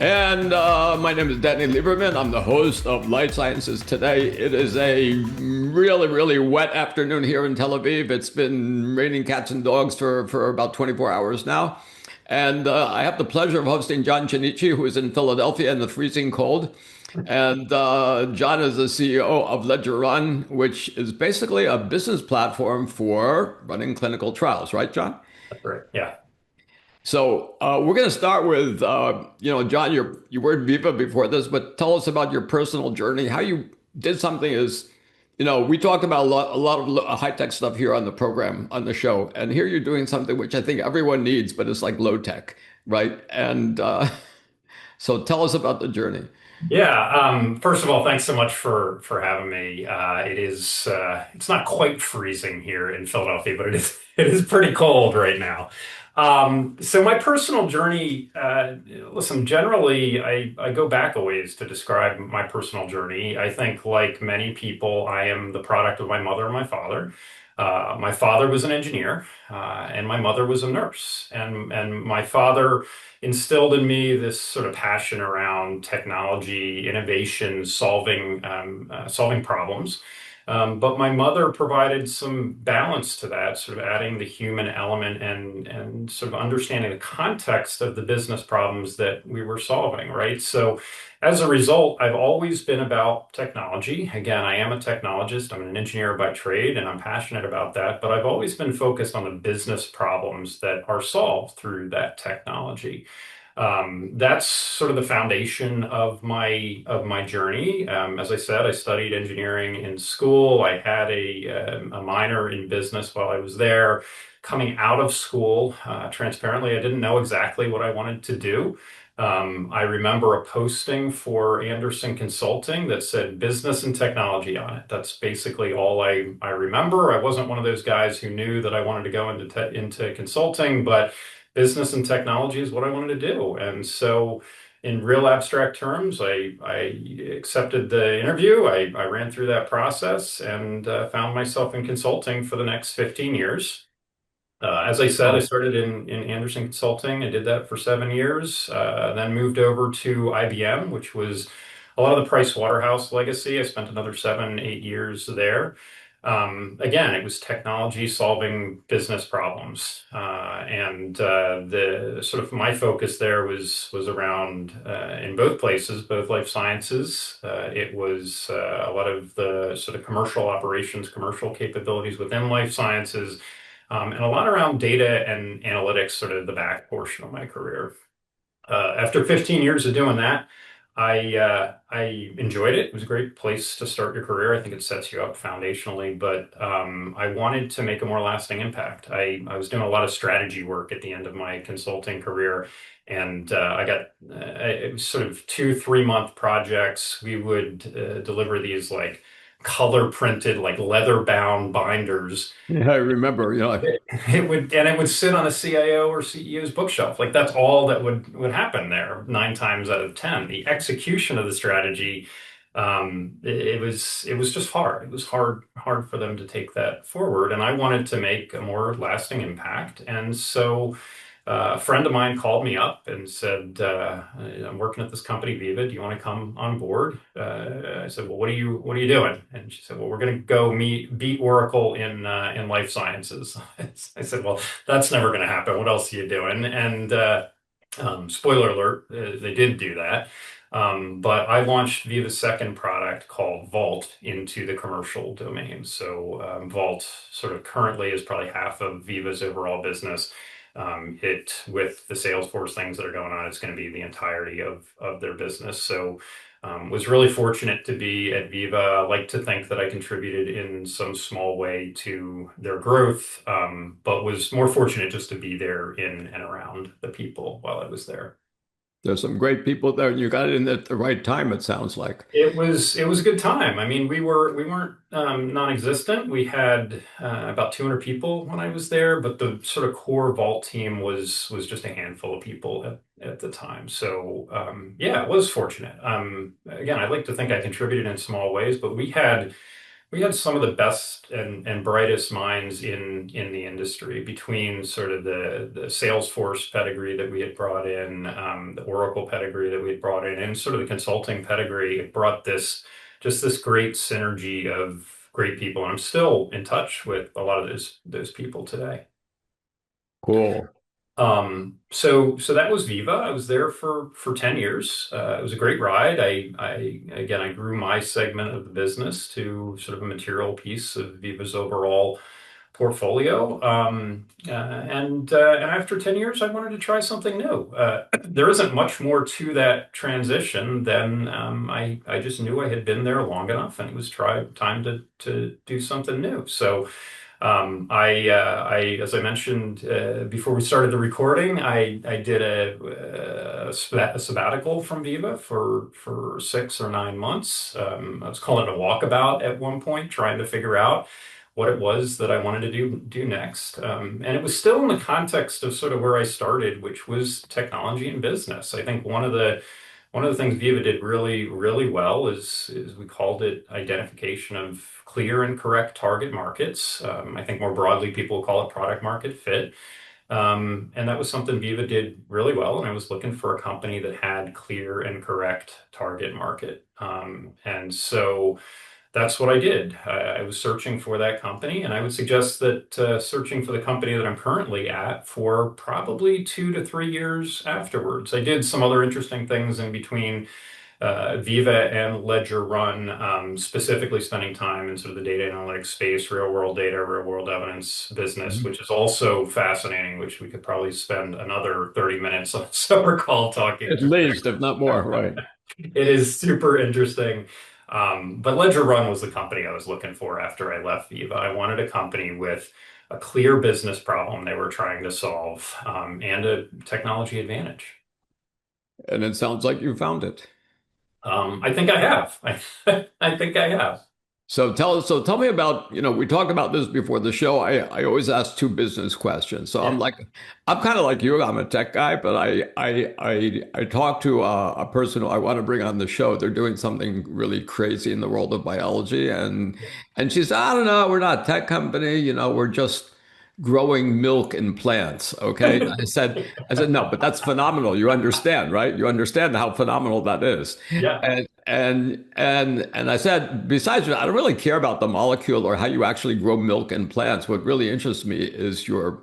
And my name is Danny Lieberman. I'm the host of Life Sciences Today. It is a really, really wet afternoon here in Tel Aviv. It's been raining cats and dogs for about 24 hours now. And I have the pleasure of hosting John Chinnici, who is in Philadelphia in the freezing cold. And John is the CEO of Ledger Run, which is basically a business platform for running clinical trials, right, John? That's right. Yeah. So we're going to start with, John, you were at Viva before this, but tell us about your personal journey, how you did something is, we talk about a lot of high-tech stuff here on the program, on the show, and here you're doing something which I think everyone needs, but it's like low tech, right? And so tell us about the journey. Yeah. First of all, thanks so much for having me. It's not quite freezing here in Philadelphia, but it is pretty cold right now. So my personal journey, listen, generally I go back a ways to describe my personal journey. I think like many people, I am the product of my mother and my father. My father was an engineer, and my mother was a nurse. And my father instilled in me this sort of passion around technology, innovation, solving problems. But my mother provided some balance to that, sort of adding the human element and sort of understanding the context of the business problems that we were solving, right? So as a result, I've always been about technology. Again, I am a technologist. I'm an engineer by trade, and I'm passionate about that. But I've always been focused on the business problems that are solved through that technology. That's sort of the foundation of my journey. As I said, I studied engineering in school. I had a minor in business while I was there. Coming out of school, transparently, I didn't know exactly what I wanted to do. I remember a posting for Andersen Consulting that said business and technology on it. That's basically all I remember. I wasn't one of those guys who knew that I wanted to go into consulting, but business and technology is what I wanted to do. And so, in real abstract terms, I accepted the interview. I ran through that process and found myself in consulting for the next 15 years. As I said, I Oh, started in Andersen Consulting. I did that for 7 years, then moved over to IBM, which was a lot of the Price Waterhouse legacy. I spent another 7, 8 years there. Again, it was technology solving business problems, and the sort of my focus there was around in both places, both life sciences. It was a lot of the sort of commercial operations, commercial capabilities within life sciences and a lot around data and analytics, sort of the back portion of my career. After 15 years of doing that, I enjoyed it. It was a great place to start your career. I think it sets you up foundationally, but I wanted to make a more lasting impact. I was doing a lot of strategy work at the end of my consulting career, and I got it was sort of 2, 3 month projects. We would deliver these like color printed, like leather bound binders. yeah, I remember, It would sit on a CIO or CEO's bookshelf. Like that's all that would happen there 9 times out of 10. The execution of the strategy, it was just hard. It was hard for them to take that forward, and I wanted to make a more lasting impact. And so a friend of mine called me up and said, "I'm working at this company, Viva. Do you want to come on board?" I said, "Well, what are you doing?" And she said, "Well, we're going to go beat Oracle in life sciences." I said, "Well, that's never going to happen. What else are you doing?" And spoiler alert, they did do that. But I launched Viva's second product called Vault into the commercial domain. So Vault sort of currently is probably half of Viva's overall business. It with the Salesforce things that are going on, it's going to be the entirety of their business. So was really fortunate to be at Viva. I like to think that I contributed in some small way to their growth, but was more fortunate just to be there in and around the people while I was there. there's some great people there, and you got in at the right time, it sounds like. It was a good time. I mean, we weren't non-existent. We had about 200 people when I was there, but the sort of core vault team was just a handful of people at the time. So yeah, it was fortunate. Again, I'd like to think I contributed in small ways, but we we had some of the best and brightest minds in the industry between sort of the Salesforce pedigree that we had brought in, the Oracle pedigree that we had brought in, and sort of the consulting pedigree. It brought this great synergy of great people, and I'm still in touch with a lot of those people today. Cool. So that was Viva. I was there for 10 years. It was a great ride. I grew my segment of the business to sort of a material piece of Viva's overall portfolio. And after 10 years, I wanted to try something new. There isn't much more to that transition than I just knew I had been there long enough, and it was time to do something new. So as I mentioned before we started the recording, I did a sabbatical from Viva for 6 or 9 months. I was calling it a walkabout at one point, trying to figure out what it was that I wanted to do next. And it was still in the context of sort of where I started, which was technology and business. I think one of the things Viva did really, really well is we called it identification of clear and correct target markets. I think more broadly, people call it product market fit. And that was something Viva did really well. And I was looking for a company that had clear and correct target market. And so that's what I did. I was searching for that company, and I would suggest that searching for the company that I'm currently at for probably 2 to 3 years afterwards. I did some other interesting things in between Viva and Ledger Run, specifically spending time in sort of the data analytics space, real world data, real world evidence business, Mhm. which is also fascinating, which we could probably spend another 30 minutes on a summer call talking At through. least, if not more, right? It is super interesting. But Ledger Run was the company I was looking for after I left Viva. I wanted a company with a clear business problem they were trying to solve, and a technology advantage. And it sounds like you found it. I think I have. I think I have. So tell me about, we talked about this before the show. I always ask two business questions. So Yeah. I'm kind of like you. I'm a tech guy, but I talk to a person who I want to bring on the show. They're doing something really crazy in the world of biology, and she said, I don't know, we're not a tech company. We're just growing milk in plants. Okay. I said, no, but that's phenomenal. You understand, right? You understand how phenomenal that is. Yeah. And I said, besides that, I don't really care about the molecule or how you actually grow milk in plants. What really interests me is your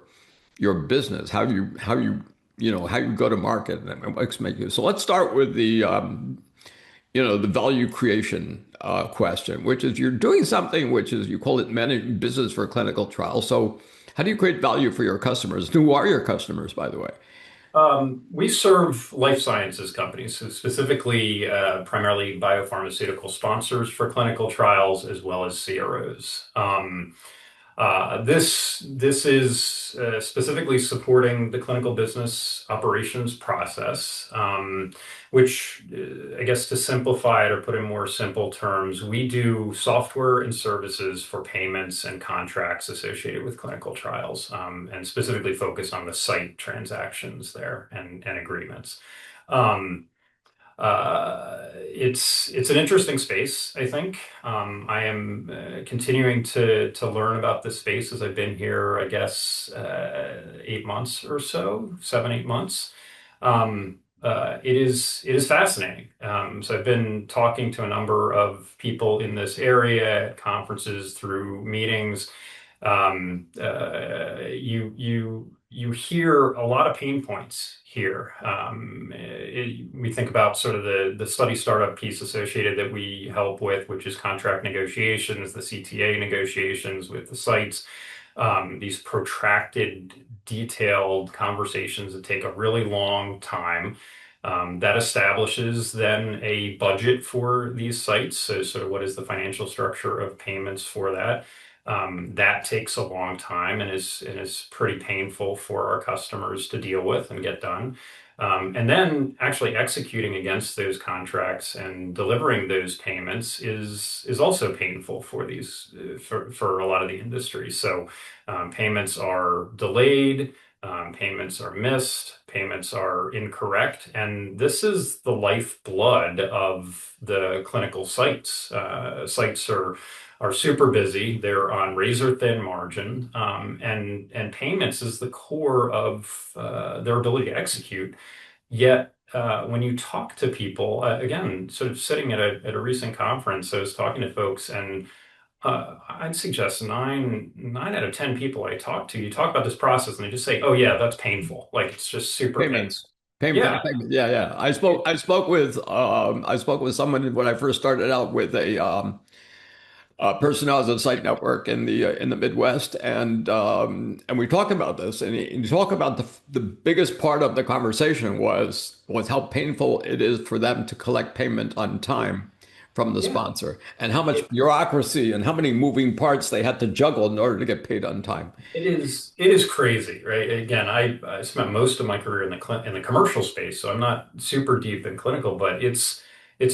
business, how you go to market and what's make you. So let's start with the value creation question, which is you're doing something which is you call it managing business for clinical trials. So how do you create value for your customers? Who are your customers, by the way? We serve life sciences companies, so specifically, primarily biopharmaceutical sponsors for clinical trials, as well as CROs. This is specifically supporting the clinical business operations process, which I guess to simplify it or put in more simple terms, we do software and services for payments and contracts associated with clinical trials, and specifically focus on the site transactions there and agreements. Um, it's an interesting space, I think. I am continuing to learn about this space as I've been here, I guess, 8 months or so, 7, 8 months. It is fascinating. So I've been talking to a number of people in this area at conferences through meetings. You hear a lot of pain points here. We think about sort of the study startup piece associated that we help with, which is contract negotiations, the CTA negotiations with the sites, these protracted, detailed conversations that take a really long time. That establishes then a budget for these sites. So, sort of, what is the financial structure of payments for that? That takes a long time and is pretty painful for our customers to deal with and get done. And then actually executing against those contracts and delivering those payments is also painful for these for a lot of the industry. So payments are delayed, payments are missed, payments are incorrect, and this is the lifeblood of the clinical sites. Sites are super busy. They're on razor thin margin, and payments is the core of their ability to execute. Yet, when you talk to people, again, sort of sitting at a recent conference, I was talking to folks, and I'd suggest nine out of 10 people I talk to, you talk about this process, and they just say, "Oh yeah, that's painful. Like it's just super painful." Payments. Payment, Yeah, payment. Yeah, yeah. I spoke with someone when I first started out with a person who has a site network in the Midwest, and we talked about this, and he talked about the biggest part of the conversation was how painful it is for them to collect payment on time from the yeah. sponsor, and how much bureaucracy and how many moving parts they had to juggle in order to get paid on time. It is crazy, right? Again, I spent most of my career in the commercial space, so I'm not super deep in clinical, but it's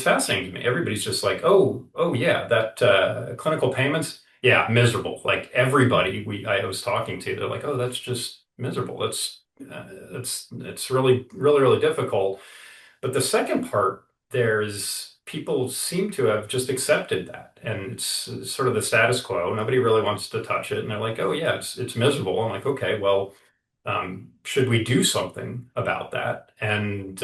fascinating to me. Everybody's just like, oh yeah, that clinical payments, yeah, miserable. Like everybody I was talking to, they're like, oh, that's just miserable. It's really really really difficult. But the second part, there's people seem to have just accepted that, and it's sort of the status quo. Nobody really wants to touch it, and they're like, "Oh yeah, it's miserable." I'm like, "Okay, well, should we do something about that?" And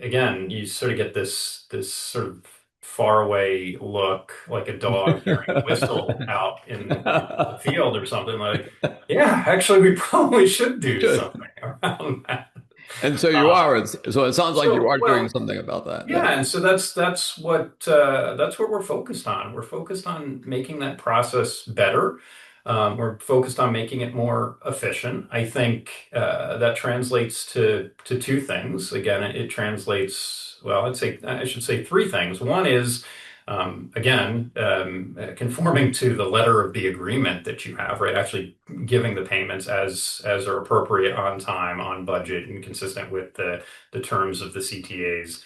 again, you sort of get this sort of faraway look, like a dog hearing a whistle out in the field or something. Like, yeah, actually, we probably should do Good. something around that. And so you Uh, are. So it sounds like you so, are doing well, something about that. Yeah. yeah, and so that's what we're focused on. We're focused on making that process better. We're focused on making it more efficient. I think that translates to two things. Again, it translates, well, I should say three things. One is again, conforming to the letter of the agreement that you have, right? Actually giving the payments as are appropriate on time, on budget, and consistent with the terms of the CTAs.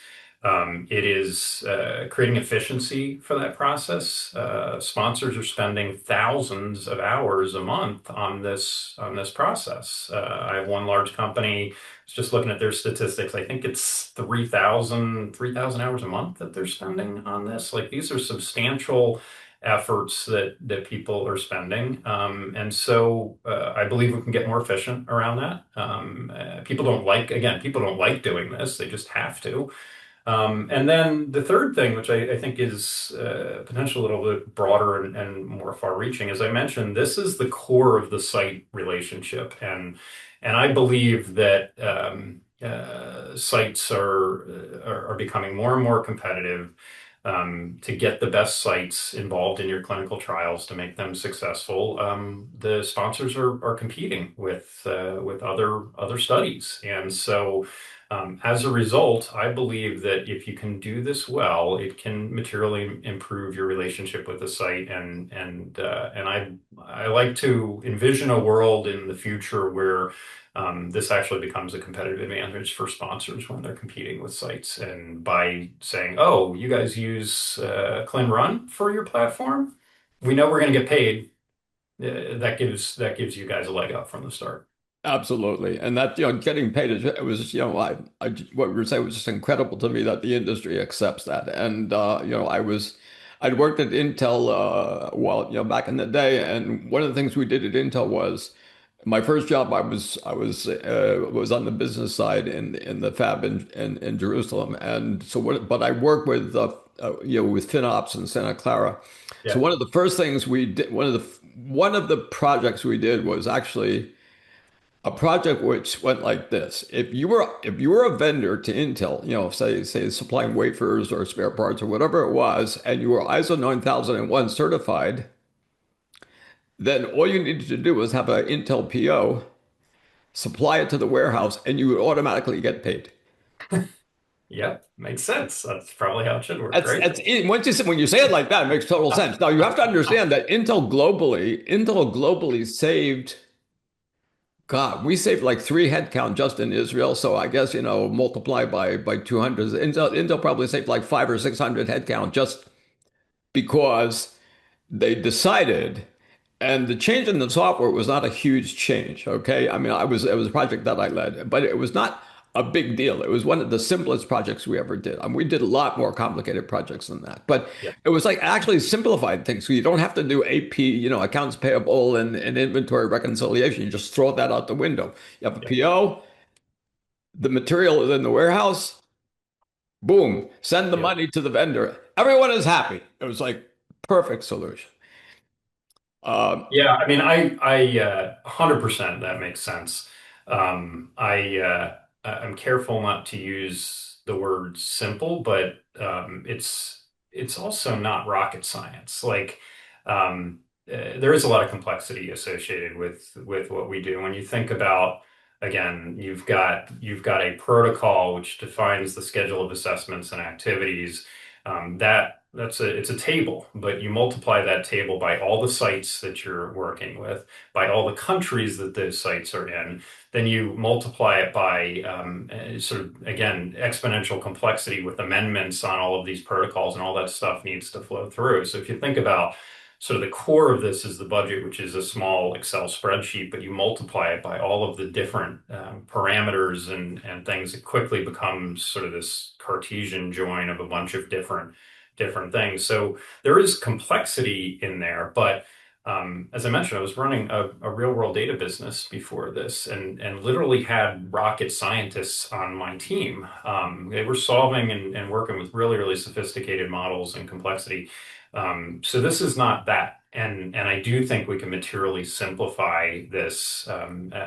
It is creating efficiency for that process. Sponsors are spending thousands of hours a month on this process. I have one large company. Just looking at their statistics, I think it's 3,000 hours a month that they're spending on this. Like these are substantial efforts that people are spending. And so I believe we can get more efficient around that. People don't like doing this. They just have to. And then the third thing, which I think is potentially a little bit broader and more far-reaching, as I mentioned, this is the core of the site relationship, and I believe that sites are becoming more and more competitive. To get the best sites involved in your clinical trials to make them successful, the sponsors are competing with other studies, and so. As a result, I believe that if you can do this well, it can materially improve your relationship with the site, and I like to envision a world in the future where this actually becomes a competitive advantage for sponsors when they're competing with sites, and by saying, "Oh, you guys use Clean Run for your platform, we know we're going to get paid." That gives you guys a leg up from the start. Absolutely. And that, getting paid is, it was, what we were saying was just incredible to me that the industry accepts that. And, I'd worked at Intel, back in the day. And one of the things we did at Intel was my first job, was on the business side in the fab in Jerusalem. And so but I worked with FinOps in Santa Clara. So Yeah. one of the first things we did, one of the projects we did was actually a project which went like this. If you were a vendor to Intel, say supplying wafers or spare parts or whatever it was, and you were ISO 9001 certified, then all you needed to do was have an Intel PO, supply it to the warehouse, and you would automatically get paid. Yep, makes sense. That's probably how it should work, That's right? that's it. When you say it like that, it makes total sense. Now you have to understand that Intel globally saved. God, we saved like three headcount just in Israel. So I guess, multiply by 200. Intel probably saved like 500 or 600 headcount just because they decided, and the change in the software was not a huge change. Okay. I mean, it was a project that I led, but it was not a big deal. It was one of the simplest projects we ever did. We did a lot more complicated projects than that, but Yeah. it was like actually simplified things. So you don't have to do AP, accounts payable and inventory reconciliation. You just throw that out the window. You have a Yeah. PO, the material is in the warehouse, boom, send the Yeah. money to the vendor. Everyone is happy. It was like perfect solution. Um, Yeah, I mean, 100% that makes sense. I'm careful not to use the word simple, but it's also not rocket science. There is a lot of complexity associated with what we do. When you think about, again, you've got a protocol which defines the schedule of assessments and activities. It's a table, but you multiply that table by all the sites that you're working with, by all the countries that those sites are in. Then you multiply it by sort of, again, exponential complexity with amendments on all of these protocols, and all that stuff needs to flow through. So if you think about sort of the core of this is the budget, which is a small Excel spreadsheet, but you multiply it by all of the different parameters and things, it quickly becomes sort of this Cartesian join of a bunch of different things. So there is complexity in there, but as I mentioned, I was running a real world data business before this, and literally had rocket scientists on my team. They were solving and working with really sophisticated models and complexity. So this is not that. And I do think we can materially simplify this,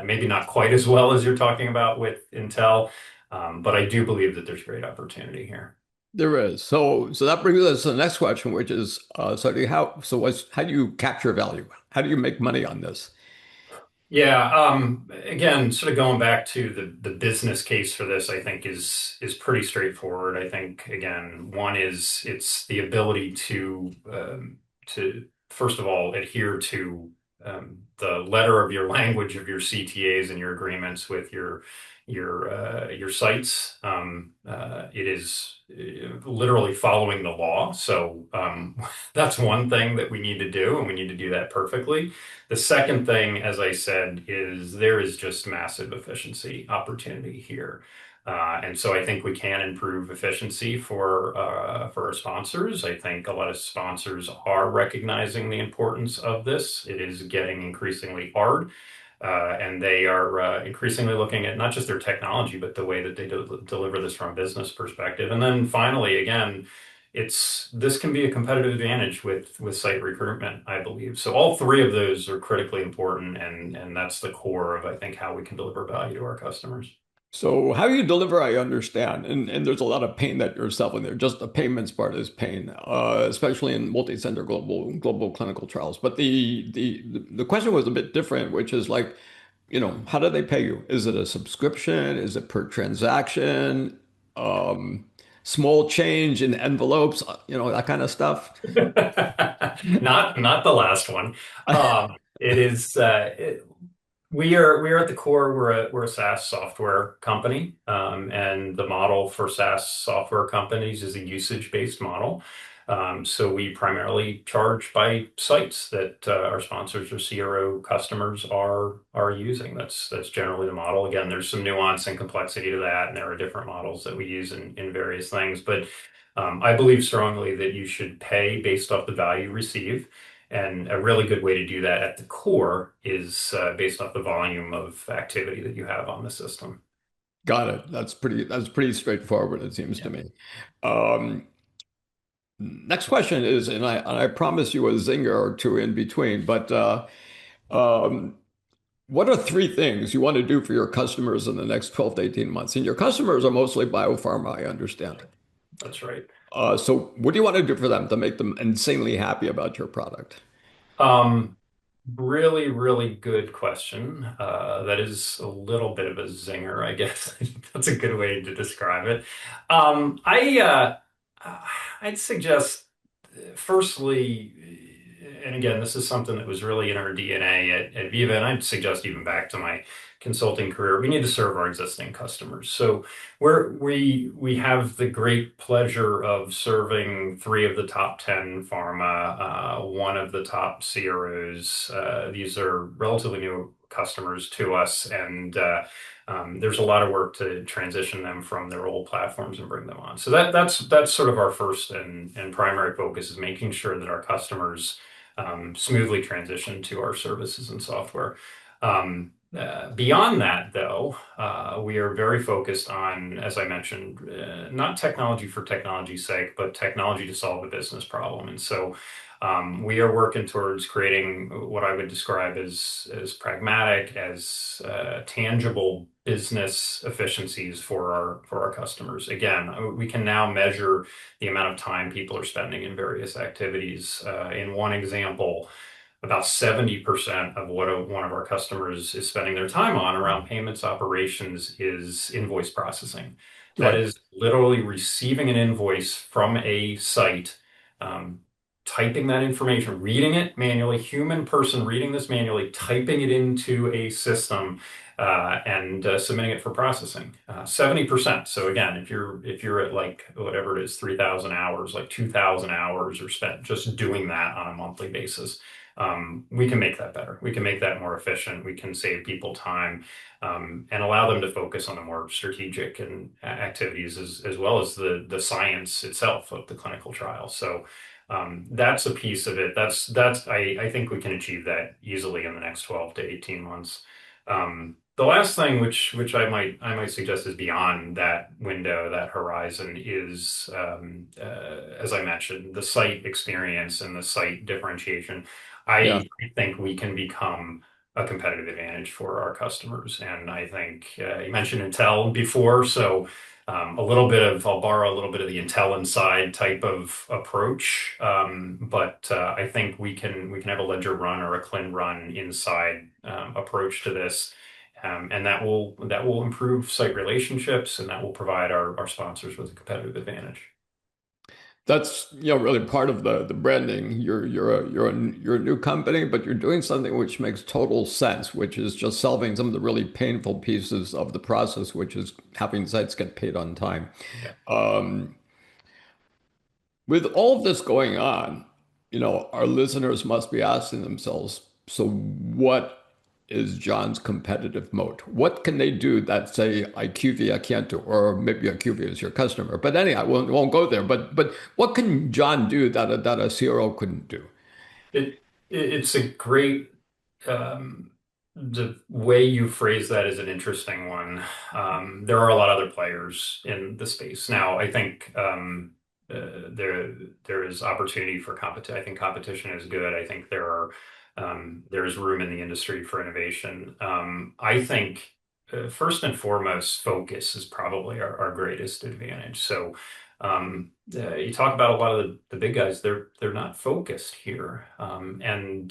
maybe not quite as well as you're talking about with Intel, but I do believe that there's great opportunity here. there is. So that brings us to the next question, which is, how do you capture value? How do you make money on this? Yeah, again, sort of going back to the business case for this, I think is pretty straightforward. I think again, one is it's the ability to first of all adhere to the letter of your language of your CTAs and your agreements with your sites. It is literally following the law. So that's one thing that we need to do, and we need to do that perfectly. The second thing, as I said, is there is just massive efficiency opportunity here. And so I think we can improve efficiency for our sponsors. I think a lot of sponsors are recognizing the importance of this. It is getting increasingly hard, and they are increasingly looking at not just their technology, but the way that they deliver this from a business perspective. And then finally, again, this can be a competitive advantage with site recruitment, I believe. So all three of those are critically important, and that's the core of, I think, how we can deliver value to our customers. So how you deliver, I understand, and there's a lot of pain that you're selling there. Just the payments part is pain, especially in multi-center global clinical trials. But the question was a bit different, which is like, how do they pay you? Is it a subscription? Is it per transaction? Um, Small change in envelopes, that kind of stuff. Not the last one. It is we are at the core, we're a SaaS software company, and the model for SaaS software companies is a usage-based model. So we primarily charge by sites that our sponsors or CRO customers are using. That's generally the model. Again, there's some nuance and complexity to that, and there are different models that we use in various things. But I believe strongly that you should pay based off the value you receive. And a really good way to do that at the core is based off the volume of activity that you have on the system. Got it. That's pretty straightforward, it seems to Yeah. me. Um, Next question is, and I promise you a zinger or two in between, but um, what are three things you want to do for your customers in the next 12 to 18 months? And your customers are mostly biopharma, I understand. That's right. So what do you want to do for them to make them insanely happy about your product? Um, really good question. That is a little bit of a zinger, I guess. That's a good way to describe it. I'd suggest, firstly, and again, this is something that was really in our DNA at Viva, and I'd suggest even back to my consulting career, we need to serve our existing customers. So we have the great pleasure of serving three of the top 10 pharma, one of the top CROs. These are relatively new customers to us, and there's a lot of work to transition them from their old platforms and bring them on. So that's sort of our first and primary focus is making sure that our customers smoothly transition to our services and software. Beyond that, though, we are very focused on, as I mentioned, not technology for technology's sake, but technology to solve a business problem. And so we are working towards creating what I would describe as pragmatic, as tangible business efficiencies for our customers. Again, we can now measure the amount of time people are spending in various activities. In one example, about 70% of what one of our customers is spending their time on around payments operations is invoice processing. That Right. is literally receiving an invoice from a site, um, typing that information, reading it manually, human person reading this manually, typing it into a system, and submitting it for processing. 70%. So again, if you're at like whatever it is, 3,000 hours, like 2,000 hours are spent just doing that on a monthly basis. We can make that better. We can make that more efficient. We can save people time, and allow them to focus on the more strategic and activities as well as the science itself of the clinical trial. So that's a piece of it. I think we can achieve that easily in the next 12 to 18 months. The last thing which I might suggest is beyond that window, that horizon is, as I mentioned, the site experience and the site differentiation. Yeah. I think we can become a competitive advantage for our customers. And I think you mentioned Intel before, so I'll borrow a little bit of the Intel Inside type of approach. But I think we can have a ledger run or a CLIN run inside approach to this. And that will improve site relationships, and that will provide our sponsors with a competitive advantage. That's really part of the branding. You're a new company, but you're doing something which makes total sense, which is just solving some of the really painful pieces of the process, which is having sites get paid on time. Yeah. Um, with all of this going on, our listeners must be asking themselves, so what is John's competitive moat? What can they do that, say, IQVIA can't do? Or maybe IQVIA is your customer. But anyhow, won't go there. But what can John do that a CRO couldn't do? It's a great the way you phrase that is an interesting one. There are a lot of other players in the space. Now, I think there is opportunity for competition. I think competition is good. I think there's room in the industry for innovation. I think first and foremost, focus is probably our greatest advantage. So you talk about a lot of the big guys; they're not focused here, and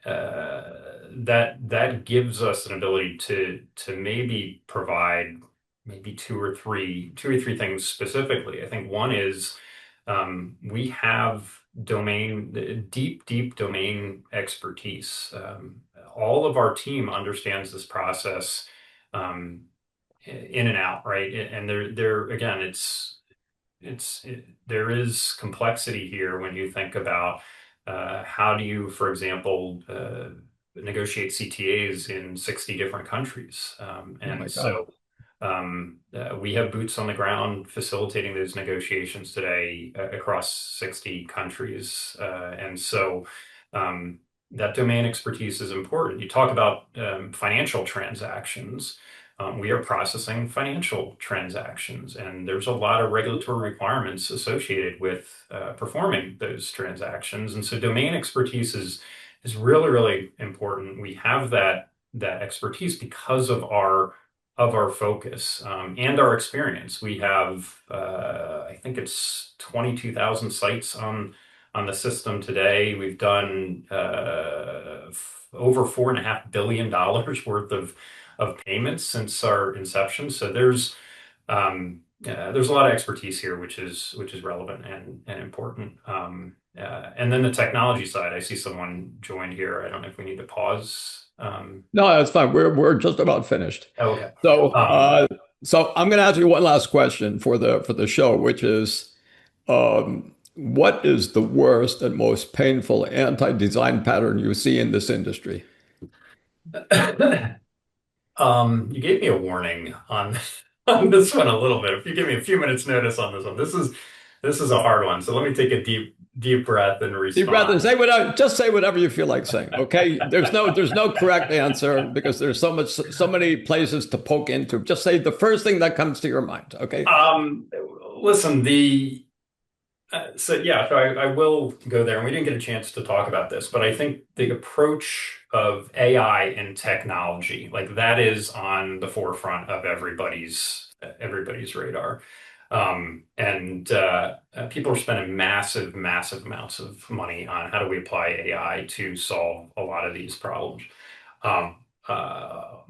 that gives us an ability to maybe provide maybe two or three things specifically. I think one is we have deep domain expertise. All of our team understands this process um, in and out, right? And there again, there is complexity here when you think about how do you, for example, negotiate CTAs in 60 different countries. Oh And my God. so we have boots on the ground facilitating those negotiations today across 60 countries. And so that domain expertise is important. You talk about financial transactions. We are processing financial transactions, and there's a lot of regulatory requirements associated with performing those transactions. And so domain expertise is really, really important. We have that expertise because of our focus and our experience. We have, I think it's 22,000 sites on the system today. We've done over $4.5 billion worth of payments since our inception. So there's a lot of expertise here, which is relevant and important. And then the technology side, I see someone joined here. I don't know if we need to pause. No, that's fine. We're just about finished. Okay. So, Um, so I'm going to ask you one last question for the show, which is, what is the worst and most painful anti-design pattern you see in this industry? you gave me a warning on on this one a little bit. If you give me a few minutes notice on this one, this is a hard one. So let me take a deep breath and You'd rather respond. say whatever, just say whatever you feel like saying. Okay, there's no correct answer because there's so many places to poke into. Just say the first thing that comes to your mind. Okay. Um, listen, the so yeah, so I will go there, and we didn't get a chance to talk about this, but I think the approach of AI and technology, like that is on the forefront of everybody's radar. And people are spending massive amounts of money on how do we apply AI to solve a lot of these problems. Um,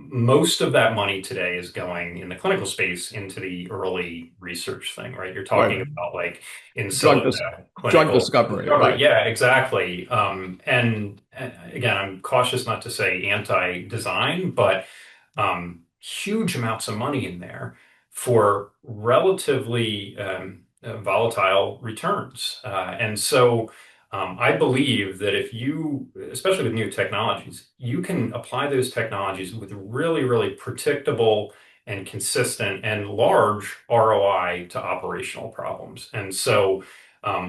Most of that money today is going in the clinical space into the early research thing, right? You're talking Right. about like in Drug silico dis drug clinical discovery. discovery. Right. Yeah, exactly. And again, I'm cautious not to say anti-design, but huge amounts of money in there for relatively volatile returns. And so I believe that if you, especially with new technologies, you can apply those technologies with really predictable and consistent and large ROI to operational problems. And so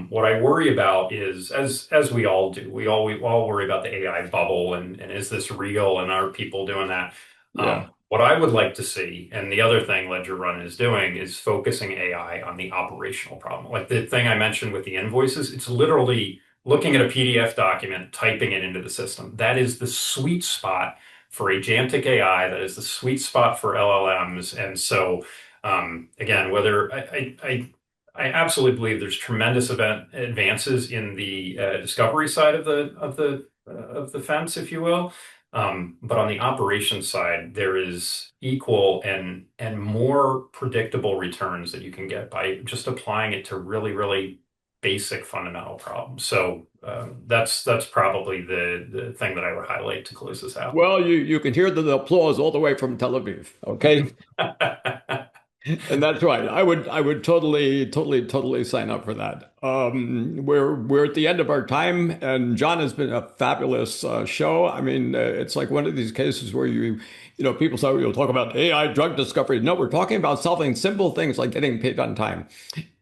what I worry about is, as we all do, we all worry about the AI bubble and is this real and are people doing that? Yeah. What I would like to see, and the other thing Ledger Run is doing, is focusing AI on the operational problem. Like the thing I mentioned with the invoices, it's literally looking at a PDF document, typing it into the system. That is the sweet spot for agentic AI. That is the sweet spot for LLMs. And so, again, whether I absolutely believe there's tremendous advances in the discovery side of the fence, if you will. But on the operations side, there is equal and more predictable returns that you can get by just applying it to really basic fundamental problems. So that's probably the thing that I would highlight to close this out. Well, you can hear the applause all the way from Tel Aviv. Okay. And that's right. I would totally sign up for that. We're at the end of our time, and John has been a fabulous show. I mean, it's like one of these cases where people say you'll talk about AI drug discovery. No, we're talking about solving simple things like getting paid on time,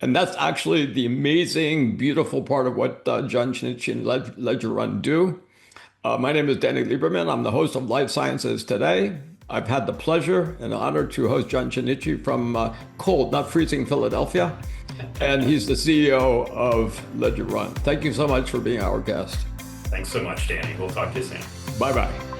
and that's actually the amazing, beautiful part of what John Chinnici and Ledger Run do. My name is Danny Lieberman. I'm the host of Life Sciences Today. I've had the pleasure and honor to host John Chinnici from cold, not freezing Philadelphia. And he's the CEO of Ledger Run. Thank you so much for being our guest. Thanks so much, Danny. We'll talk to you soon. Bye bye.